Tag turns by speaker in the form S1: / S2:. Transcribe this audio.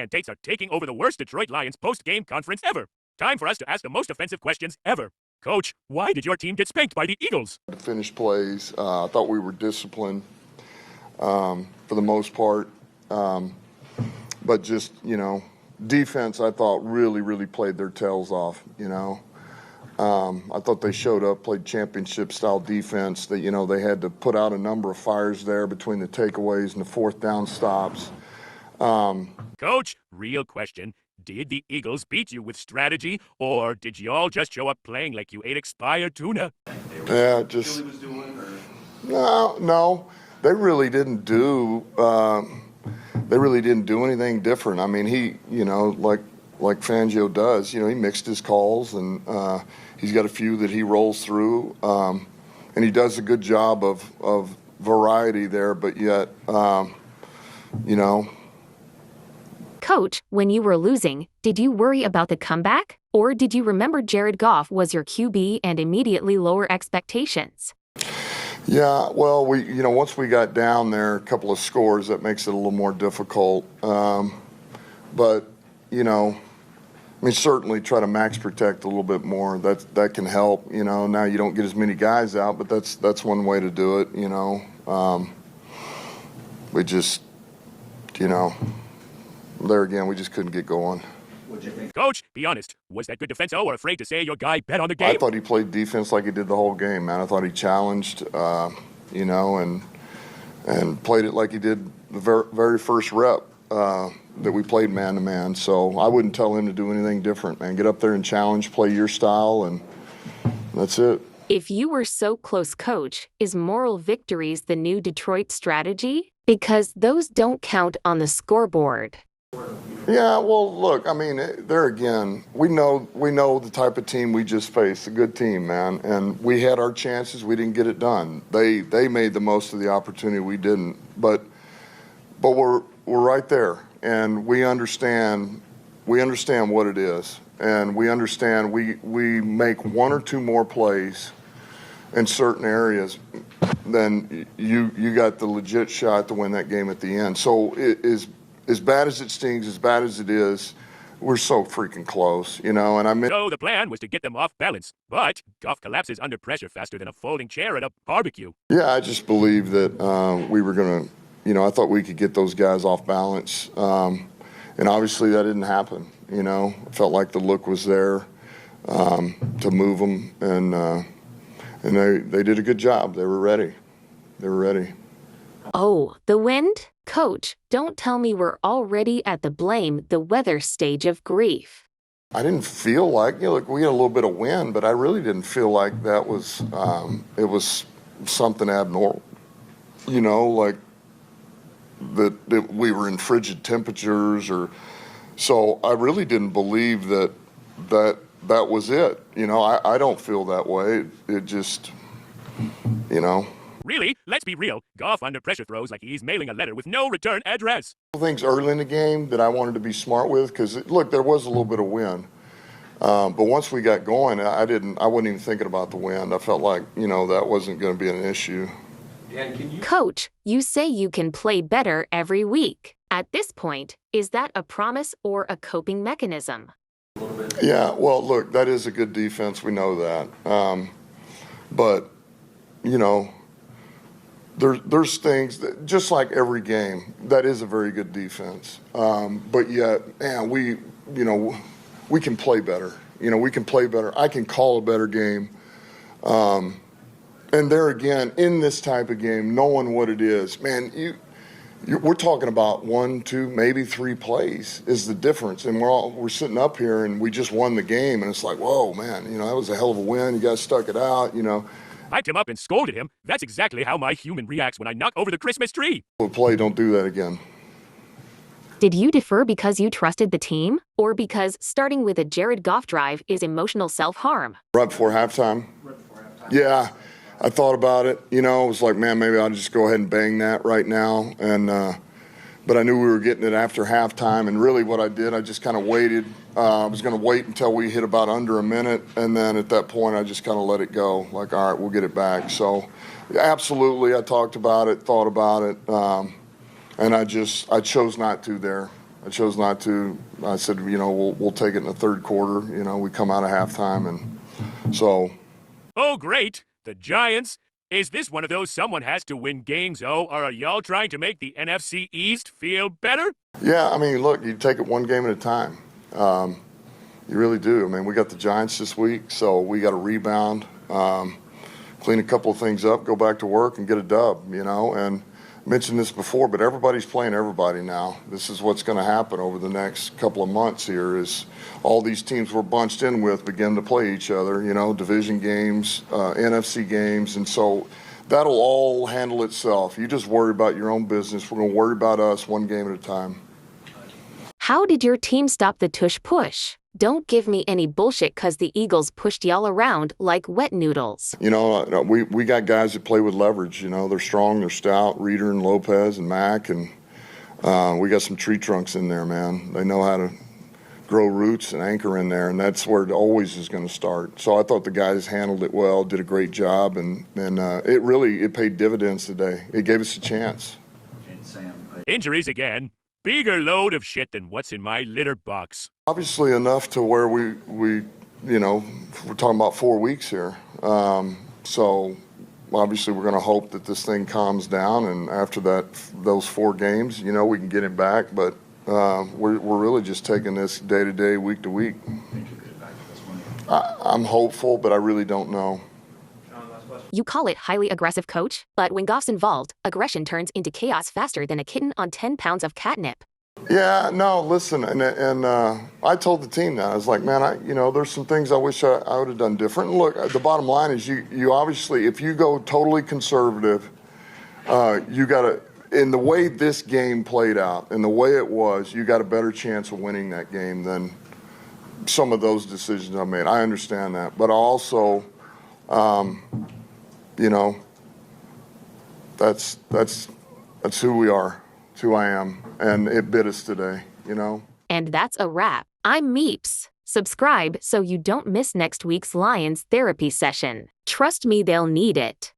S1: and Tates are taking over the worst Detroit Lions post-game conference ever. Time for us to ask the most offensive questions ever. Coach, why did your team get spanked by the Eagles?
S2: The finished plays, I thought we were disciplined for the most part. But just, defense, I thought really played their tails off, I thought they showed up, played championship-style defense. That they had to put out a number of fires there between the takeaways and the fourth down stops.
S1: Coach, real question. Did the Eagles beat you with strategy, or did you all just show up playing like you ate expired tuna?
S2: Yeah, just... No. They really didn't do... They really didn't do anything different. I mean, he, like Fangio does, he mixed his calls, and he's got a few that he rolls through, and he does a good job of variety there, but yet,
S3: Coach, when you were losing, did you worry about the comeback? Or did you remember Jared Goff was your QB and immediately lower expectations?
S2: Yeah, well, once we got down there, a couple of scores, that makes it a little more difficult. But, certainly try to max protect a little bit more. That can help. Now you don't get as many guys out, but that's one way to do it. We just, there again, we just couldn't get going.
S1: What'd you think? Coach, be honest. Was that good defense or afraid to say your guy bet on the game?
S2: I thought he played defense like he did the whole game, man. I thought he challenged, and played it like he did the very first rep that we played man-to-man. So I wouldn't tell him to do anything different, man. Get up there and challenge, play your style, and that's it.
S3: If you were so close, Coach, is moral victories the new Detroit strategy? Because those don't count on the scoreboard.
S2: Yeah, well, look, there again, we know the type of team we just faced, a good team, man, and we had our chances, we didn't get it done. They made the most of the opportunity, we didn't, but we're right there, and we understand what it is, and we understand we make one or two more plays in certain areas, then you got the legit shot to win that game at the end. So it is. As bad as it stings, as bad as it is, we're so freaking close, and
S1: So the plan was to get them off balance, but Goff collapses under pressure faster than a folding chair at a barbecue.
S2: Yeah, I just believe that we were going to, I thought we could get those guys off balance, and obviously that didn't happen, I felt like the look was there to move them, and they did a good job. They were ready.
S3: Oh, the wind? Coach, don't tell me we're already at the blame the weather stage of grief.
S2: I didn't feel like, look, we had a little bit of wind, but I really didn't feel like that was, it was something abnormal. Like that we were in frigid temperatures, so I really didn't believe that was it. I don't feel that way. It just,
S1: Really? Let's be real. Goff under pressure throws like he's mailing a letter with no return address.
S2: Things early in the game that I wanted to be smart with, because look, there was a little bit of wind, but once we got going, I wasn't even thinking about the wind. I felt like that wasn't going to be an issue.
S3: Coach, you say you can play better every week. At this point, is that a promise or a coping mechanism?
S2: Yeah, well, look, that is a good defense. We know that, but There's things that, just like every game, that is a very good defense. But yet, man, we can play better. We can play better. I can call a better game. And there again, in this type of game, knowing what it is, man, we're talking about 1, 2, maybe 3 plays is the difference. And we're sitting up here and we just won the game, and it's like, whoa, man, that was a hell of a win. You guys stuck it out,
S1: Hyped him up and scolded him. That's exactly how my human reacts when I knock over the Christmas tree.
S2: Play, don't do that again.
S3: Did you defer because you trusted the team? Or because starting with a Jared Goff drive is emotional self-harm?
S2: Right before halftime? Yeah, I thought about it. It was like, man, maybe I'll just go ahead and bang that right now. But I knew we were getting it after halftime, and really what I did, I just kind of waited. I was going to wait until we hit about under a minute, and then at that point I just kind of let it go, like, all right, we'll get it back. So absolutely, I talked about it, thought about it, and I chose not to there. I chose not to. I said, we'll take it in the third quarter. We come out of halftime, and so.
S1: Oh, great. The Giants. Is this one of those someone has to win games, or are y'all trying to make the NFC East feel better?
S2: Yeah, I mean, look, you take it one game at a time. You really do. I mean, we got the Giants this week, so we got to rebound, clean a couple of things up, go back to work, and get a dub, and I mentioned this before, but everybody's playing everybody now. This is what's going to happen over the next couple of months here is all these teams we're bunched in with begin to play each other, division games, NFC games, and so that'll all handle itself. You just worry about your own business. We're going to worry about us one game at a time.
S3: How did your team stop the tush push? Don't give me any bullshit because the Eagles pushed y'all around like wet noodles.
S2: We got guys that play with leverage. They're strong, they're stout. Reeder and Lopez and Mack, and we got some tree trunks in there, man. They know how to grow roots and anchor in there, and that's where it always is going to start. So I thought the guys handled it well, did a great job, and it paid dividends today. It gave us a chance.
S1: Injuries again. Bigger load of shit than what's in my litter box.
S2: Obviously enough to where we're talking about 4 weeks here. So obviously we're going to hope that this thing calms down, and after those 4 games, we can get him back. But we're really just taking this day to day, week to week. I'm hopeful, but I really don't know.
S3: You call it highly aggressive, coach, but when Goff's involved, aggression turns into chaos faster than a kitten on 10 pounds of catnip.
S2: Yeah, no, listen, and I told the team that. I was like, man, there's some things I wish I would have done different. And look, the bottom line is you obviously, if you go totally conservative, you got to, in the way this game played out, and the way it was, you got a better chance of winning that game than some of those decisions I made. I understand that, but also, that's who we are. It's who I am, and it bit us today,
S3: And that's a wrap. I'm Meeps. Subscribe so you don't miss next week's Lions therapy session. Trust me, they'll need it.